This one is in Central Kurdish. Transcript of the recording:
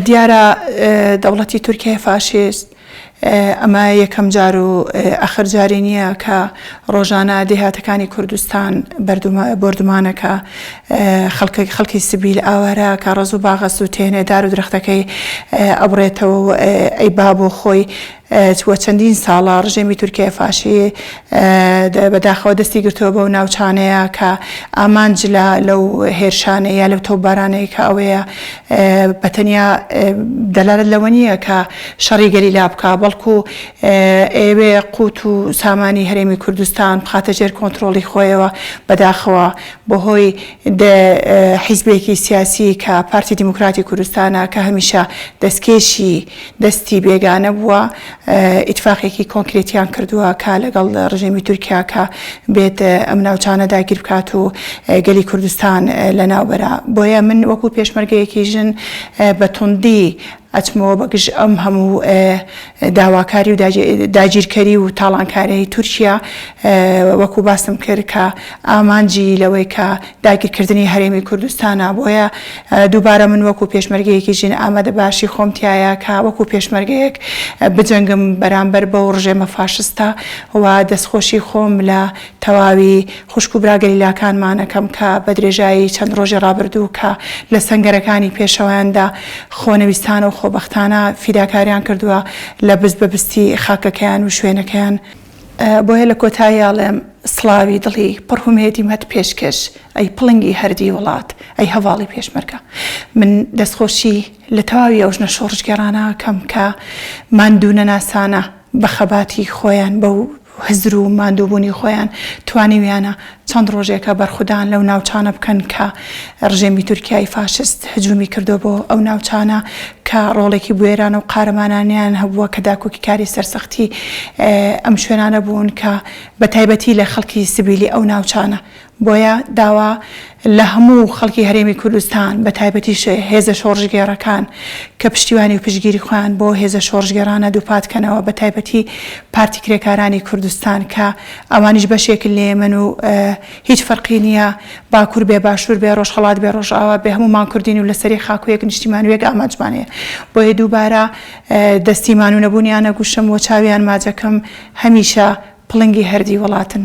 دیارە دەوڵەتی تورکیای فاشیست ئەمە یەکەم جار و ئەخر جاری نییە کە ڕۆژانە دێهاتەکانی کوردستان بردومانەکە خەڵکی سبیل ئاوارە کە ڕز و باغەست و تێنێ دار و درەختەکەی ئەبڕێتەوە و ئەی با بۆ خۆی وە چەندین ساڵە ڕژێمی تورکیای فاشی بەداخەوە دەستی گرتووە بەو ناوچانەیە کە ئامانج لەو هێرشانەیە لەو تۆپبارانەیە کە ئەوەیە بەتەنیا دەلالت لەوە نییە کە شەڕی گەلیلا بکە بەڵکو ئێوێ قوت و سامانی هەرێمی کوردستان بخاتە ژێر کۆنتترۆڵی خۆیەوە بەداخەوە بەهۆی حیزبێکی سیاسی کە پارتی دیموکراتی کوردستانە کە هەمیشە دەستکێشی دەستی بێگانە بووە ئیتفاقێکی کۆنکرێتیان کردووە کە لەگەڵ ڕژێمی تورکیا کە بێت ئەم ناوچانە داگیر بکات و گەلی کوردستان لەناوبەرە بۆیە من وەکو پێشمەرگەیەکی ژن بە توندی ئەچمەوە بەگژ ئەم هەموو داواکاری و داگیرکەری و تاڵانکاریی تورکیا وەکو باسم کرد کە ئامانجی لەوەی کە داگیرکردنی هەرێمی کوردستانە بۆیە دووبارە من وەکو پێشمەرگەیەکی ژین ئامادە باشی خۆمتیایە کە وەکو پێشمەرگەیەک بجەنگم بەرامبەر بەو ڕژێمە فاشستە و دەستخۆشی خۆم لە تەواوی خوشک و براگەلیلاکانمانەکەم کە بە درێژایی چەند ڕۆژی ڕابردوو کە لە سەنگەرەکانی پێشەوەیاندا خۆنەویستانە و خۆبەختانە فیداکاریان کردووە لە بست بەبستی خاکەکەیان و شوێنەکەیان بۆیە لە کۆتاییاڵێم سڵاوی دڵی پڕهومێتی مەت پێشکەش ئەی پڵنگی هەردی وڵات ئەی هەواڵی پێشمەرگە من دەستخۆشی لە تەواوی ئەوژنە شۆڕژگەرانە کەم کە ماندوو نەناسانە بە خەباتی خۆیان بەو هزر و ماندووبوونی خۆیان توانیویانە چەند ڕۆژێکە بەرخودان لەو ناوچانە بکەن کە ڕژێمی تورکیای فاشست هجومی کردو بۆ ئەو ناوچانە کە ڕۆڵێکی بوێرانە و قارەمانانیان هەبووە کە داکۆکی کاری سەرسەختی ئەم شوێنانە بوون کە بە تایبەتی لە خەڵکی سبیلی ئەو ناوچانە بۆیە داوا لە هەموو خەڵکی هەرێمی کوردستان بە تایبەتی هێزە شۆڕژگێڕەکان کە پشتیوانی و پشتگیری خۆیان بۆ هێزە شۆڕژگێڕانە دووپاتکەنەوە بە تایبەتی پارتی کرێکارانی کوردستان کە ئەوانیش بەشێکن لە ئێمن و هیچ فەرقی نییە باکوور بێ باشوور بێ ڕۆژهەڵات بێ ڕۆژئاوا بێ هەمومان کوردین و لەسەری خاکوویەک نیشتیمان و یەک ئامانجمانەیە بۆیە دووبارە دەستیمان و نەبوونیانە گوشم و چاویان ماجەکەم هەمیشە پڵنگی هەردی وڵاتن